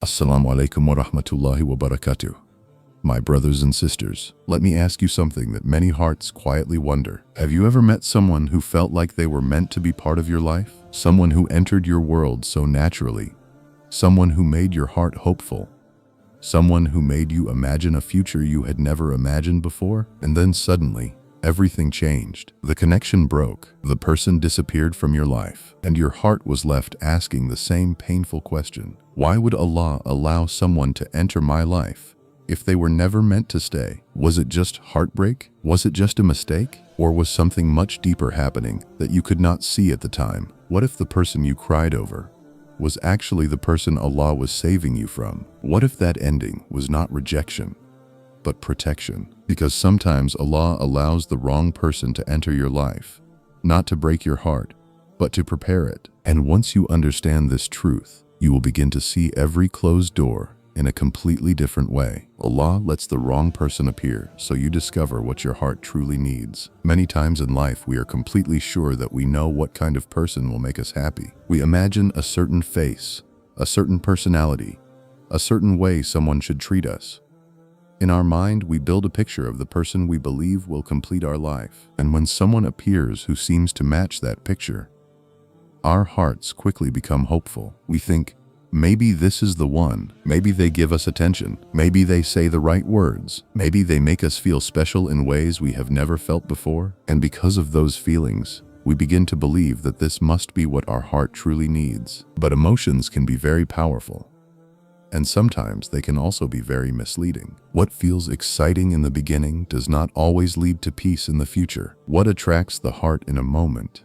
Assalamu alaikum wa rahmatullahi wa barakatuh. My brothers and sisters, let me ask you something that many hearts quietly wonder. Have you ever met someone who felt like they were meant to be part of your life? Someone who entered your world so naturally? Someone who made your heart hopeful? Someone who made you imagine a future you had never imagined before? And then suddenly, everything changed. The connection broke, the person disappeared from your life, and your heart was left asking the same painful question. Why would Allah allow someone to enter my life if they were never meant to stay? Was it just heartbreak? Was it just a mistake? Or was something much deeper happening that you could not see at the time? What if the person you cried over was actually the person Allah was saving you from? What if that ending was not rejection, but protection? Because sometimes Allah allows the wrong person to enter your life, not to break your heart, but to prepare it. And once you understand this truth, you will begin to see every closed door in a completely different way. Allah lets the wrong person appear so you discover what your heart truly needs. Many times in life, we are completely sure that we know what kind of person will make us happy. We imagine a certain face, a certain personality, a certain way someone should treat us. In our mind, we build a picture of the person we believe will complete our life. And when someone appears who seems to match that picture, our hearts quickly become hopeful. We think, maybe this is the one. Maybe they give us attention. Maybe they say the right words. Maybe they make us feel special in ways we have never felt before. And because of those feelings, we begin to believe that this must be what our heart truly needs. But emotions can be very powerful, and sometimes they can also be very misleading. What feels exciting in the beginning does not always lead to peace in the future. What attracts the heart in a moment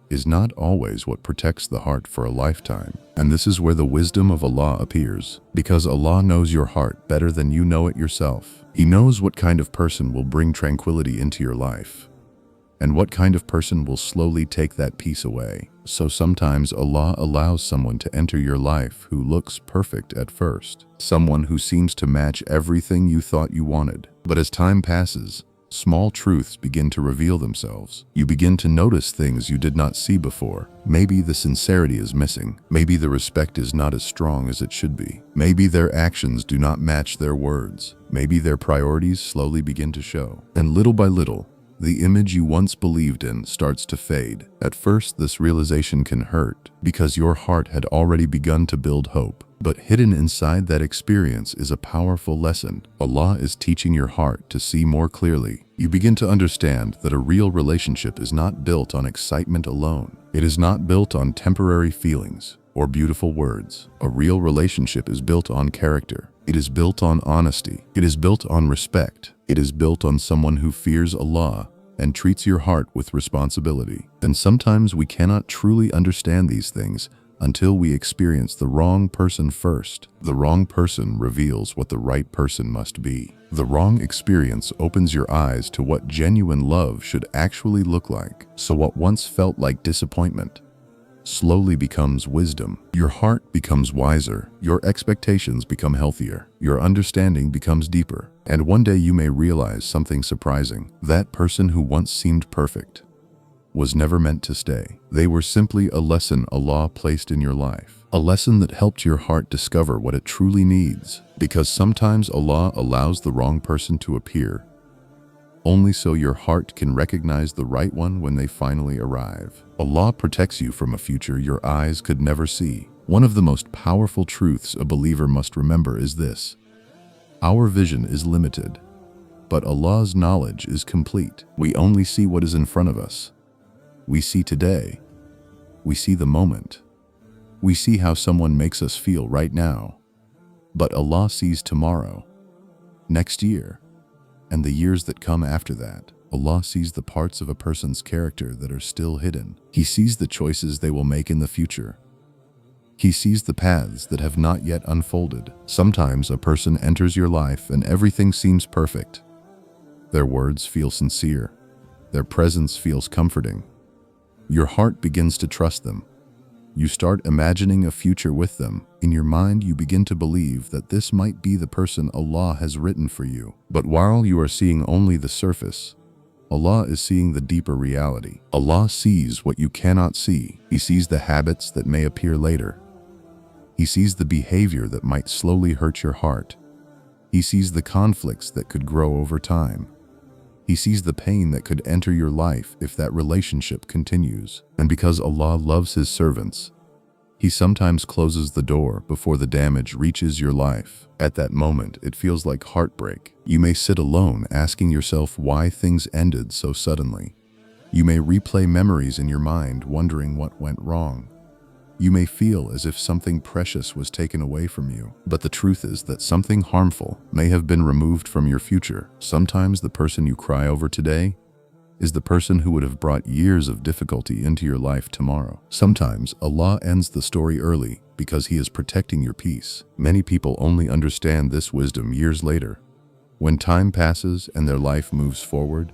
is not always what protects the heart for a lifetime. And this is where the wisdom of Allah appears. Because Allah knows your heart better than you know it yourself. He knows what kind of person will bring tranquility into your life, and what kind of person will slowly take that peace away. So sometimes Allah allows someone to enter your life who looks perfect at first. Someone who seems to match everything you thought you wanted. But as time passes, small truths begin to reveal themselves. You begin to notice things you did not see before. Maybe the sincerity is missing. Maybe the respect is not as strong as it should be. Maybe their actions do not match their words. Maybe their priorities slowly begin to show. And little by little, the image you once believed in starts to fade. At first, this realization can hurt because your heart had already begun to build hope. But hidden inside that experience is a powerful lesson. Allah is teaching your heart to see more clearly. You begin to understand that a real relationship is not built on excitement alone. It is not built on temporary feelings or beautiful words. A real relationship is built on character. It is built on honesty. It is built on respect. It is built on someone who fears Allah and treats your heart with responsibility. And sometimes we cannot truly understand these things until we experience the wrong person first. The wrong person reveals what the right person must be. The wrong experience opens your eyes to what genuine love should actually look like. So what once felt like disappointment slowly becomes wisdom. Your heart becomes wiser. Your expectations become healthier. Your understanding becomes deeper. And one day you may realize something surprising. That person who once seemed perfect was never meant to stay. They were simply a lesson Allah placed in your life. A lesson that helped your heart discover what it truly needs. Because sometimes Allah allows the wrong person to appear only so your heart can recognize the right one when they finally arrive. Allah protects you from a future your eyes could never see. One of the most powerful truths a believer must remember is this: our vision is limited, but Allah's knowledge is complete. We only see what is in front of us. We see today. We see the moment. We see how someone makes us feel right now. But Allah sees tomorrow, next year, and the years that come after that. Allah sees the parts of a person's character that are still hidden. He sees the choices they will make in the future. He sees the paths that have not yet unfolded. Sometimes a person enters your life and everything seems perfect. Their words feel sincere. Their presence feels comforting. Your heart begins to trust them. You start imagining a future with them. In your mind, you begin to believe that this might be the person Allah has written for you. But while you are seeing only the surface, Allah is seeing the deeper reality. Allah sees what you cannot see. He sees the habits that may appear later, He sees the behavior that might slowly hurt your heart. He sees the conflicts that could grow over time. He sees the pain that could enter your life if that relationship continues. And because Allah loves His servants, He sometimes closes the door before the damage reaches your life. At that moment, it feels like heartbreak. You may sit alone asking yourself why things ended so suddenly. You may replay memories in your mind wondering what went wrong. You may feel as if something precious was taken away from you, but the truth is that something harmful may have been removed from your future. Sometimes the person you cry over today is the person who would have brought years of difficulty into your life tomorrow. Sometimes Allah ends the story early because He is protecting your peace. Many people only understand this wisdom years later. When time passes and their life moves forward,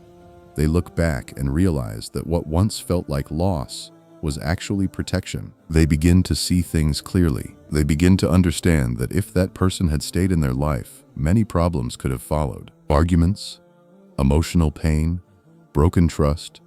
they look back and realize that what once felt like loss was actually protection. They begin to see things clearly. They begin to understand that if that person had stayed in their life, many problems could have followed. Arguments, emotional pain, broken trust,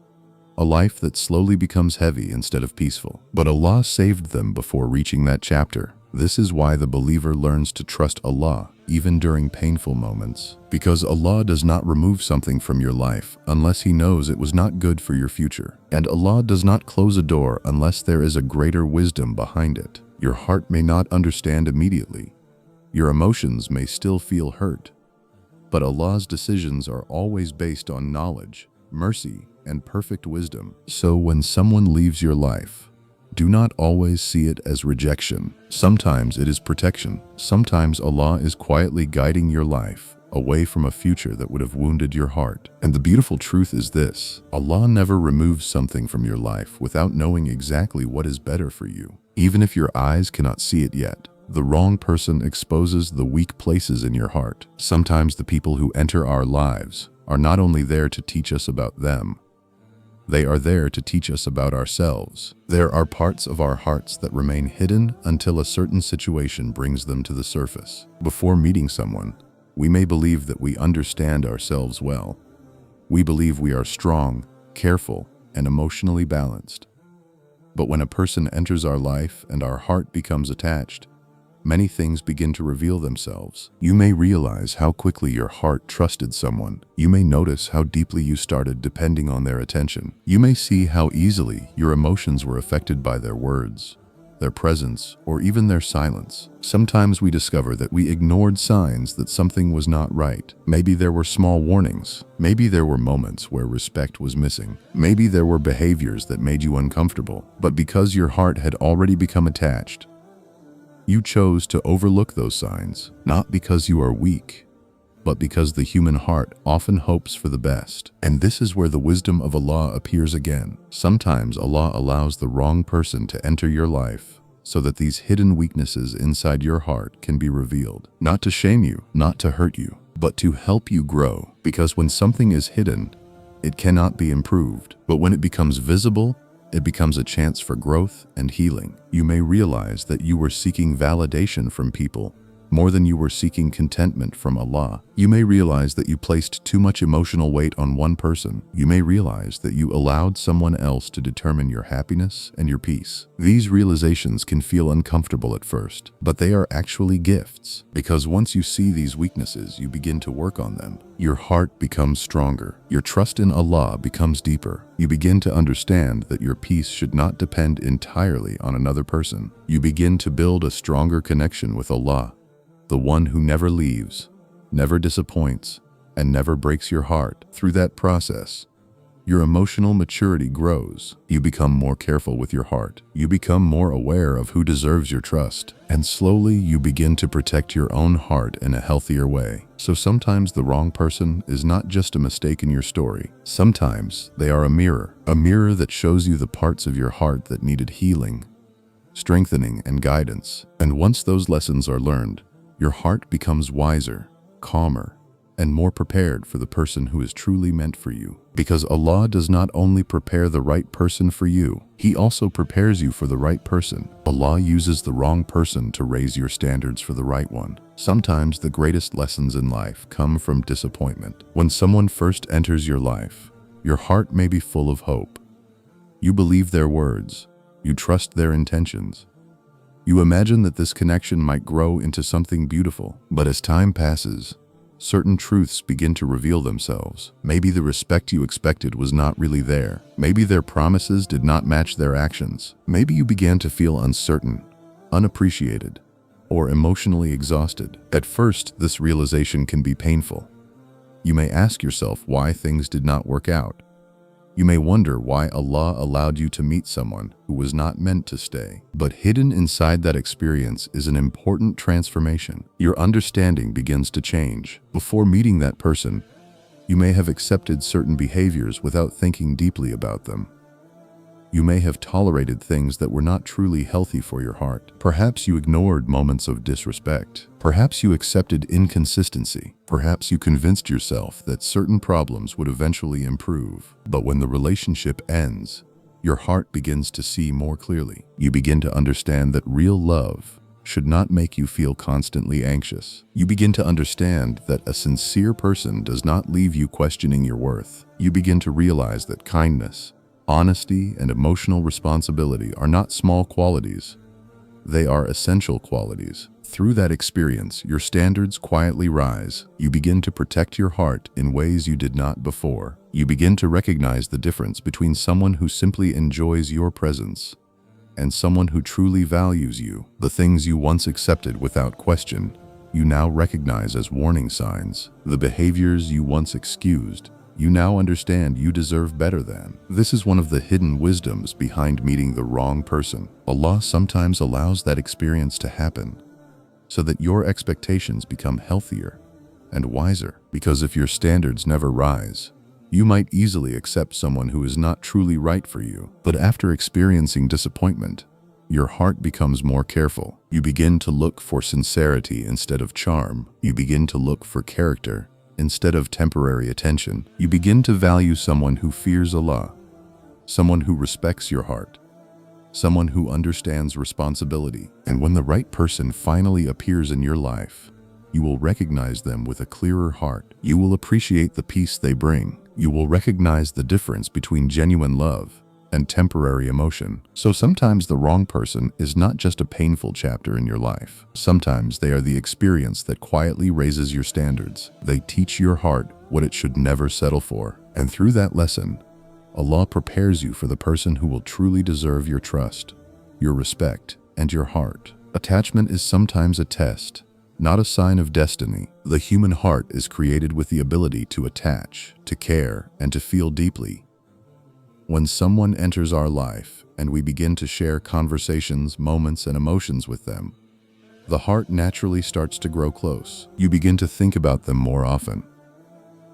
a life that slowly becomes heavy instead of peaceful. But Allah saved them before reaching that chapter. This is why the believer learns to trust Allah even during painful moments. Because Allah does not remove something from your life unless He knows it was not good for your future. And Allah does not close a door unless there is a greater wisdom behind it. Your heart may not understand immediately. Your emotions may still feel hurt. But Allah's decisions are always based on knowledge, mercy, and perfect wisdom. So when someone leaves your life, do not always see it as rejection. Sometimes it is protection. Sometimes Allah is quietly guiding your life away from a future that would have wounded your heart. And the beautiful truth is this: Allah never removes something from your life without knowing exactly what is better for you. Even if your eyes cannot see it yet, the wrong person exposes the weak places in your heart. Sometimes the people who enter our lives are not only there to teach us about them, they are there to teach us about ourselves. There are parts of our hearts that remain hidden until a certain situation brings them to the surface. Before meeting someone, we may believe that we understand ourselves well. We believe we are strong, careful, and emotionally balanced. But when a person enters our life and our heart becomes attached, many things begin to reveal themselves. You may realize how quickly your heart trusted someone. You may notice how deeply you started depending on their attention. You may see how easily your emotions were affected by their words, their presence, or even their silence. Sometimes we discover that we ignored signs that something was not right. Maybe there were small warnings. Maybe there were moments where respect was missing. Maybe there were behaviors that made you uncomfortable. But because your heart had already become attached, you chose to overlook those signs, not because you are weak, but because the human heart often hopes for the best. And this is where the wisdom of Allah appears again. Sometimes Allah allows the wrong person to enter your life so that these hidden weaknesses inside your heart can be revealed. Not to shame you, not to hurt you, but to help you grow. Because when something is hidden, it cannot be improved. But when it becomes visible, it becomes a chance for growth and healing. You may realize that you were seeking validation from people more than you were seeking contentment from Allah. You may realize that you placed too much emotional weight on one person. You may realize that you allowed someone else to determine your happiness and your peace. These realizations can feel uncomfortable at first, but they are actually gifts. Because once you see these weaknesses, you begin to work on them. Your heart becomes stronger. Your trust in Allah becomes deeper. You begin to understand that your peace should not depend entirely on another person. You begin to build a stronger connection with Allah, the one who never leaves, never disappoints, and never breaks your heart. Through that process, your emotional maturity grows. You become more careful with your heart. You become more aware of who deserves your trust. And slowly you begin to protect your own heart in a healthier way. So sometimes the wrong person is not just a mistake in your story. Sometimes they are a mirror that shows you the parts of your heart that needed healing, strengthening, and guidance. And once those lessons are learned, your heart becomes wiser, calmer, and more prepared for the person who is truly meant for you. Because Allah does not only prepare the right person for you, He also prepares you for the right person. Allah uses the wrong person to raise your standards for the right one. Sometimes the greatest lessons in life come from disappointment. When someone first enters your life, your heart may be full of hope. You believe their words, you trust their intentions, You imagine that this connection might grow into something beautiful, but as time passes, certain truths begin to reveal themselves. Maybe the respect you expected was not really there. Maybe their promises did not match their actions. Maybe you began to feel uncertain, unappreciated, or emotionally exhausted. At first, this realization can be painful. You may ask yourself why things did not work out. You may wonder why Allah allowed you to meet someone who was not meant to stay. But hidden inside that experience is an important transformation. Your understanding begins to change. Before meeting that person, you may have accepted certain behaviors without thinking deeply about them. You may have tolerated things that were not truly healthy for your heart. Perhaps you ignored moments of disrespect. Perhaps you accepted inconsistency. Perhaps you convinced yourself that certain problems would eventually improve. But when the relationship ends, your heart begins to see more clearly. You begin to understand that real love should not make you feel constantly anxious. You begin to understand that a sincere person does not leave you questioning your worth. You begin to realize that kindness, honesty, and emotional responsibility are not small qualities. They are essential qualities. Through that experience, your standards quietly rise. You begin to protect your heart in ways you did not before. You begin to recognize the difference between someone who simply enjoys your presence and someone who truly values you. The things you once accepted without question, you now recognize as warning signs. The behaviors you once excused, you now understand you deserve better than. This is one of the hidden wisdoms behind meeting the wrong person. Allah sometimes allows that experience to happen so that your expectations become healthier and wiser. Because if your standards never rise, you might easily accept someone who is not truly right for you. But after experiencing disappointment, your heart becomes more careful. You begin to look for sincerity instead of charm. You begin to look for character instead of temporary attention. You begin to value someone who fears Allah, someone who respects your heart, someone who understands responsibility. And when the right person finally appears in your life, you will recognize them with a clearer heart. You will appreciate the peace they bring. You will recognize the difference between genuine love and temporary emotion. So sometimes the wrong person is not just a painful chapter in your life. Sometimes they are the experience that quietly raises your standards. They teach your heart what it should never settle for. And through that lesson, Allah prepares you for the person who will truly deserve your trust, your respect, and your heart. Attachment is sometimes a test, not a sign of destiny. The human heart is created with the ability to attach, to care, and to feel deeply. When someone enters our life and we begin to share conversations, moments, and emotions with them, the heart naturally starts to grow close. You begin to think about them more often.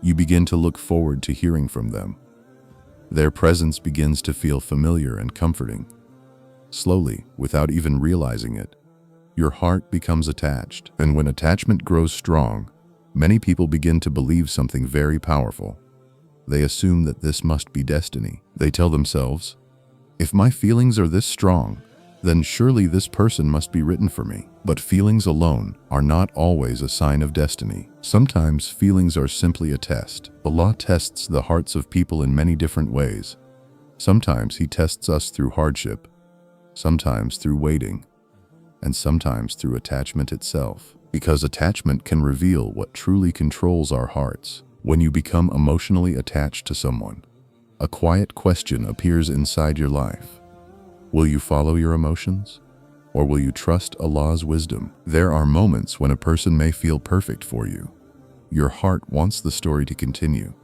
You begin to look forward to hearing from them. Their presence begins to feel familiar and comforting. Slowly, without even realizing it, your heart becomes attached. And when attachment grows strong, many people begin to believe something very powerful. They assume that this must be destiny. They tell themselves, if my feelings are this strong, then surely this person must be written for me. But feelings alone are not always a sign of destiny. Sometimes feelings are simply a test. Allah tests the hearts of people in many different ways. Sometimes He tests us through hardship, sometimes through waiting, and sometimes through attachment itself. Because attachment can reveal what truly controls our hearts. When you become emotionally attached to someone, a quiet question appears inside your life. Will you follow your emotions? Or will you trust Allah's wisdom? There are moments when a person may feel perfect for you. Your heart wants the story to continue.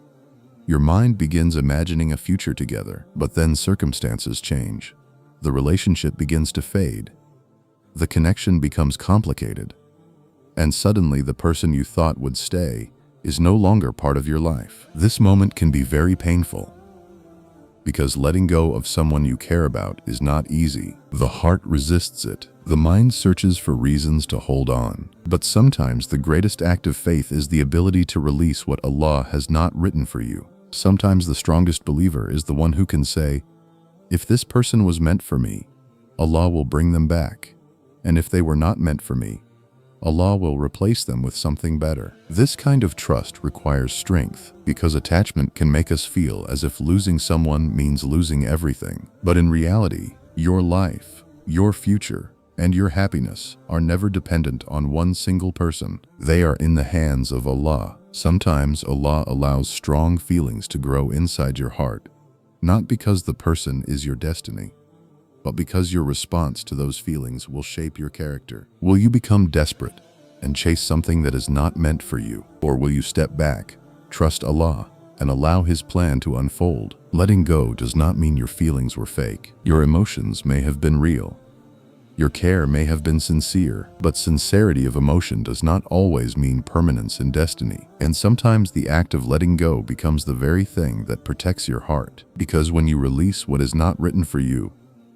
Your mind begins imagining a future together, but then circumstances change. The relationship begins to fade. The connection becomes complicated. And suddenly the person you thought would stay is no longer part of your life. This moment can be very painful because letting go of someone you care about is not easy. The heart resists it. The mind searches for reasons to hold on. But sometimes the greatest act of faith is the ability to release what Allah has not written for you. Sometimes the strongest believer is the one who can say, if this person was meant for me, Allah will bring them back. And if they were not meant for me, Allah will replace them with something better. This kind of trust requires strength because attachment can make us feel as if losing someone means losing everything. But in reality, your life, your future, and your happiness are never dependent on one single person. They are in the hands of Allah. Sometimes Allah allows strong feelings to grow inside your heart, not because the person is your destiny, but because your response to those feelings will shape your character. Will you become desperate and chase something that is not meant for you? Or will you step back, trust Allah, and allow His plan to unfold? Letting go does not mean your feelings were fake. Your emotions may have been real. Your care may have been sincere, but sincerity of emotion does not always mean permanence in destiny. And sometimes the act of letting go becomes the very thing that protects your heart. Because when you release what is not written for you,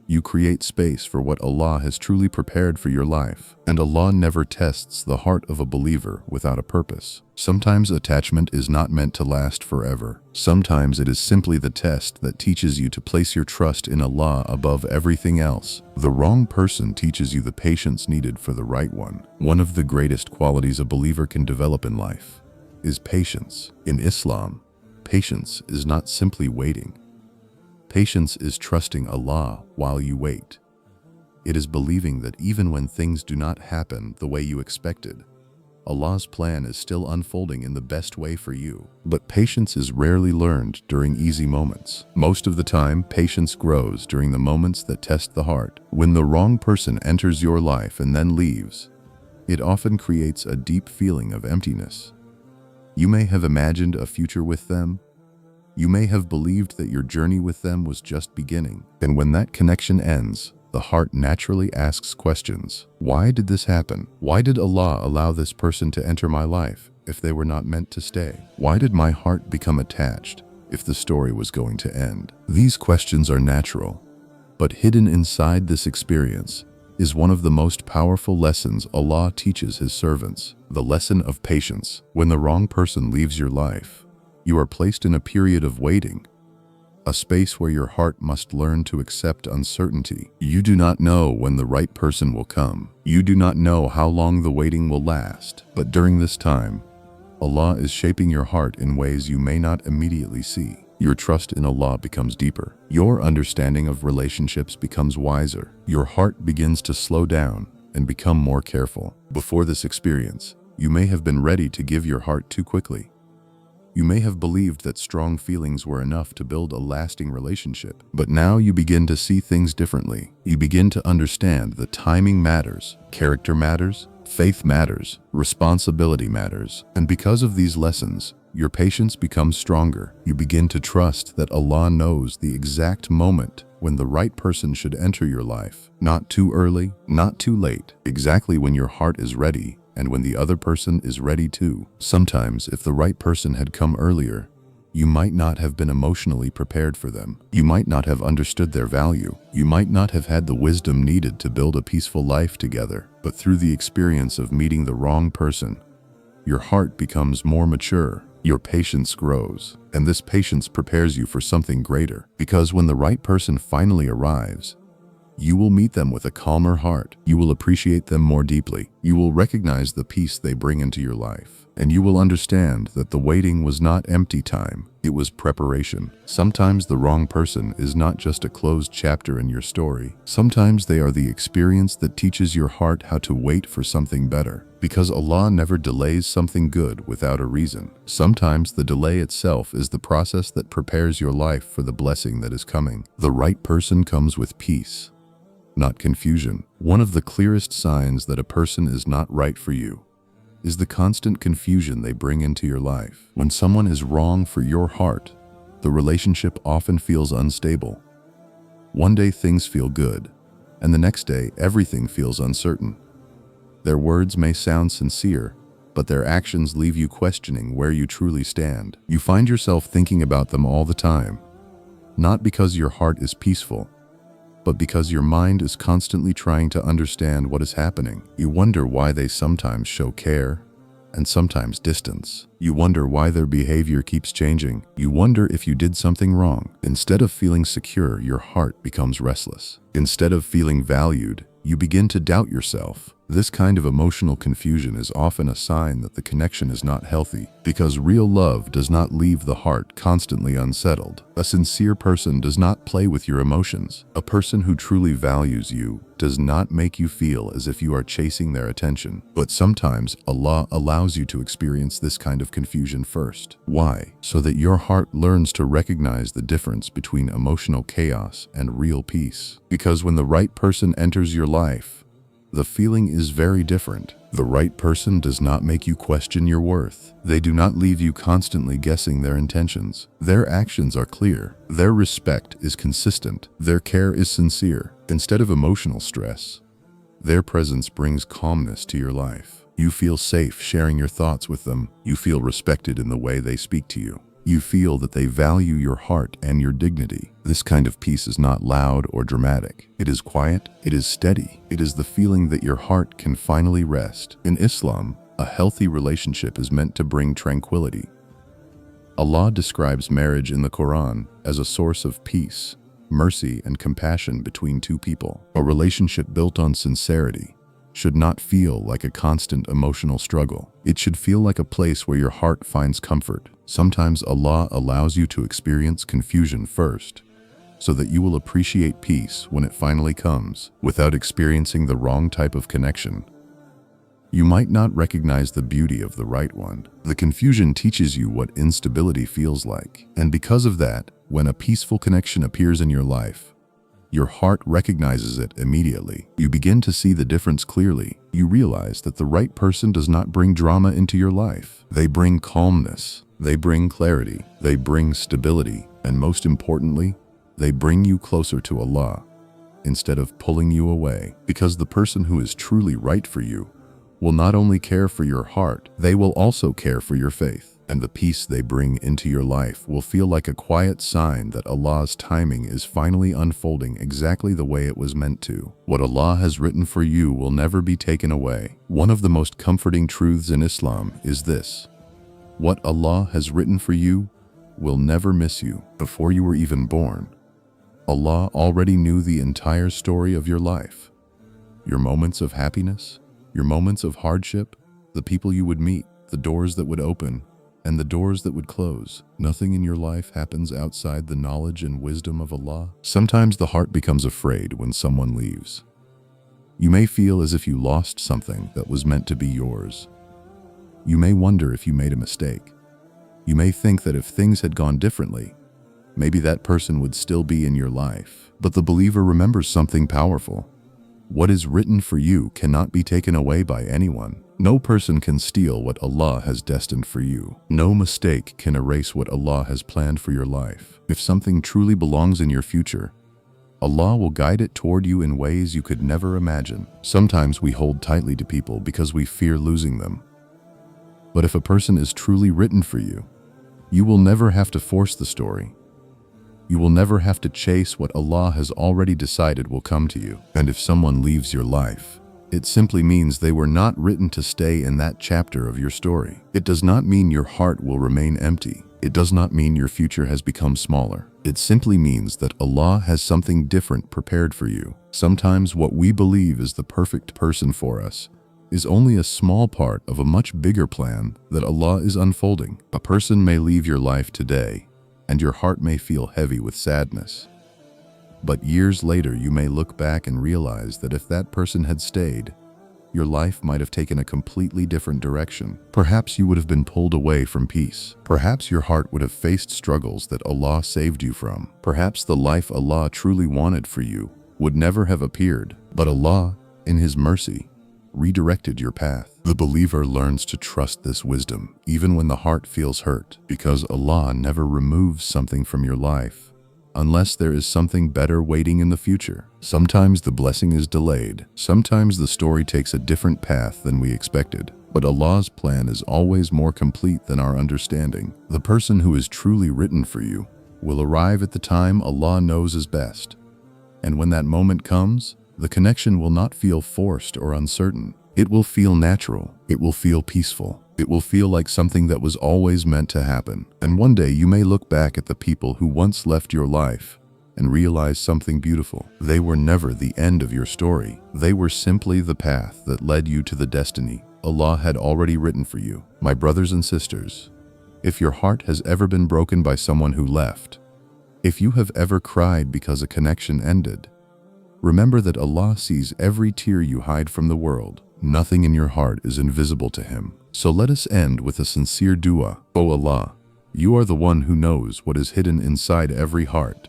you create space for what Allah has truly prepared for your life. And Allah never tests the heart of a believer without a purpose. Sometimes attachment is not meant to last forever. Sometimes it is simply the test that teaches you to place your trust in Allah above everything else. The wrong person teaches you the patience needed for the right one. One of the greatest qualities a believer can develop in life is patience. In Islam, patience is not simply waiting. Patience is trusting Allah while you wait. It is believing that even when things do not happen the way you expected, Allah's plan is still unfolding in the best way for you. But patience is rarely learned during easy moments. Most of the time, patience grows during the moments that test the heart. When the wrong person enters your life and then leaves, it often creates a deep feeling of emptiness. You may have imagined a future with them. You may have believed that your journey with them was just beginning. And when that connection ends, the heart naturally asks questions. Why did this happen? Why did Allah allow this person to enter my life if they were not meant to stay? Why did my heart become attached if the story was going to end? These questions are natural, but hidden inside this experience is one of the most powerful lessons Allah teaches His servants, the lesson of patience. When the wrong person leaves your life, you are placed in a period of waiting, a space where your heart must learn to accept uncertainty. You do not know when the right person will come. You do not know how long the waiting will last. But during this time, Allah is shaping your heart in ways you may not immediately see. Your trust in Allah becomes deeper. Your understanding of relationships becomes wiser. Your heart begins to slow down and become more careful. Before this experience, you may have been ready to give your heart too quickly. You may have believed that strong feelings were enough to build a lasting relationship. But now you begin to see things differently. You begin to understand that timing matters, character matters, faith matters, responsibility matters. And because of these lessons, your patience becomes stronger. You begin to trust that Allah knows the exact moment when the right person should enter your life. Not too early, not too late. Exactly when your heart is ready, and when the other person is ready too. Sometimes, if the right person had come earlier, you might not have been emotionally prepared for them. You might not have understood their value. You might not have had the wisdom needed to build a peaceful life together. But through the experience of meeting the wrong person, your heart becomes more mature. Your patience grows, and this patience prepares you for something greater. Because when the right person finally arrives, you will meet them with a calmer heart. You will appreciate them more deeply. You will recognize the peace they bring into your life. And you will understand that the waiting was not empty time. It was preparation. Sometimes the wrong person is not just a closed chapter in your story. Sometimes they are the experience that teaches your heart how to wait for something better. Because Allah never delays something good without a reason. Sometimes the delay itself is the process that prepares your life for the blessing that is coming. The right person comes with peace, not confusion. One of the clearest signs that a person is not right for you is the constant confusion they bring into your life. When someone is wrong for your heart, the relationship often feels unstable. One day things feel good, and the next day everything feels uncertain. Their words may sound sincere, but their actions leave you questioning where you truly stand. You find yourself thinking about them all the time, not because your heart is peaceful, but because your mind is constantly trying to understand what is happening. You wonder why they sometimes show care and sometimes distance. You wonder why their behavior keeps changing. You wonder if you did something wrong. Instead of feeling secure, your heart becomes restless. Instead of feeling valued, you begin to doubt yourself. This kind of emotional confusion is often a sign that the connection is not healthy, because real love does not leave the heart constantly unsettled. A sincere person does not play with your emotions. A person who truly values you does not make you feel as if you are chasing their attention. But sometimes Allah allows you to experience this kind of confusion first. Why? So that your heart learns to recognize the difference between emotional chaos and real peace. Because when the right person enters your life, the feeling is very different. The right person does not make you question your worth. They do not leave you constantly guessing their intentions. Their actions are clear. Their respect is consistent. Their care is sincere. Instead of emotional stress, their presence brings calmness to your life. You feel safe sharing your thoughts with them. You feel respected in the way they speak to you. You feel that they value your heart and your dignity. This kind of peace is not loud or dramatic. It is quiet. It is steady. It is the feeling that your heart can finally rest. In Islam, a healthy relationship is meant to bring tranquility. Allah describes marriage in the Quran as a source of peace, mercy, and compassion between two people. A relationship built on sincerity should not feel like a constant emotional struggle. It should feel like a place where your heart finds comfort. Sometimes Allah allows you to experience confusion first, so that you will appreciate peace when it finally comes. Without experiencing the wrong type of connection, you might not recognize the beauty of the right one. The confusion teaches you what instability feels like. And because of that, when a peaceful connection appears in your life, your heart recognizes it immediately. You begin to see the difference clearly. You realize that the right person does not bring drama into your life. They bring calmness. They bring clarity. They bring stability. And most importantly, they bring you closer to Allah instead of pulling you away. Because the person who is truly right for you will not only care for your heart, they will also care for your faith. And the peace they bring into your life will feel like a quiet sign that Allah's timing is finally unfolding exactly the way it was meant to. What Allah has written for you will never be taken away. One of the most comforting truths in Islam is this: what Allah has written for you will never miss you. Before you were even born, Allah already knew the entire story of your life. Your moments of happiness, your moments of hardship, the people you would meet, the doors that would open, and the doors that would close. Nothing in your life happens outside the knowledge and wisdom of Allah. Sometimes the heart becomes afraid when someone leaves. You may feel as if you lost something that was meant to be yours. You may wonder if you made a mistake. You may think that if things had gone differently, maybe that person would still be in your life. But the believer remembers something powerful. What is written for you cannot be taken away by anyone. No person can steal what Allah has destined for you. No mistake can erase what Allah has planned for your life. If something truly belongs in your future, Allah will guide it toward you in ways you could never imagine. Sometimes we hold tightly to people because we fear losing them. But if a person is truly written for you, you will never have to force the story. You will never have to chase what Allah has already decided will come to you. And if someone leaves your life, it simply means they were not written to stay in that chapter of your story. It does not mean your heart will remain empty. It does not mean your future has become smaller. It simply means that Allah has something different prepared for you. Sometimes what we believe is the perfect person for us is only a small part of a much bigger plan that Allah is unfolding. A person may leave your life today, and your heart may feel heavy with sadness. But years later, you may look back and realize that if that person had stayed, your life might have taken a completely different direction. Perhaps you would have been pulled away from peace. Perhaps your heart would have faced struggles that Allah saved you from. Perhaps the life Allah truly wanted for you would never have appeared. But Allah, in His mercy, redirected your path. The believer learns to trust this wisdom, even when the heart feels hurt, because Allah never removes something from your life unless there is something better waiting in the future. Sometimes the blessing is delayed. Sometimes the story takes a different path than we expected. But Allah's plan is always more complete than our understanding. The person who is truly written for you will arrive at the time Allah knows is best. And when that moment comes, the connection will not feel forced or uncertain. It will feel natural. It will feel peaceful. It will feel like something that was always meant to happen. And one day you may look back at the people who once left your life and realize something beautiful. They were never the end of your story. They were simply the path that led you to the destiny Allah had already written for you. My brothers and sisters, if your heart has ever been broken by someone who left, if you have ever cried because a connection ended, remember that Allah sees every tear you hide from the world. Nothing in your heart is invisible to Him. So let us end with a sincere dua. O Allah, You are the one who knows what is hidden inside every heart.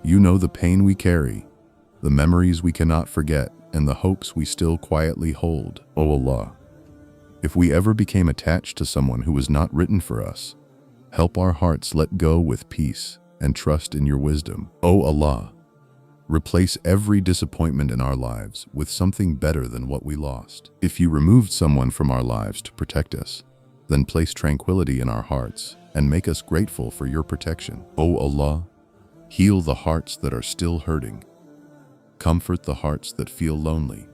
You know the pain we carry, the memories we cannot forget, and the hopes we still quietly hold. O Allah, if we ever became attached to someone who was not written for us, help our hearts let go with peace and trust in Your wisdom. O Allah, replace every disappointment in our lives with something better than what we lost. If You removed someone from our lives to protect us, then place tranquility in our hearts and make us grateful for Your protection. O Allah, heal the hearts that are still hurting, comfort the hearts that feel lonely,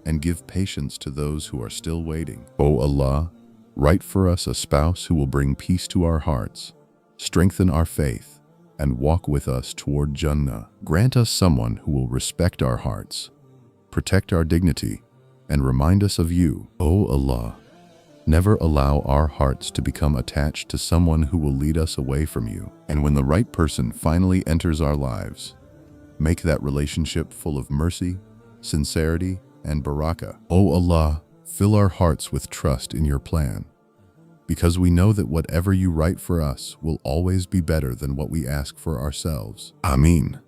and give patience to those who are still waiting. O Allah, write for us a spouse who will bring peace to our hearts, strengthen our faith, and walk with us toward Jannah. Grant us someone who will respect our hearts, protect our dignity, and remind us of You. O Allah, never allow our hearts to become attached to someone who will lead us away from You. And when the right person finally enters our lives, make that relationship full of mercy, sincerity, and barakah. O Allah, fill our hearts with trust in Your plan, because we know that whatever You write for us will always be better than what we ask for ourselves. Ameen.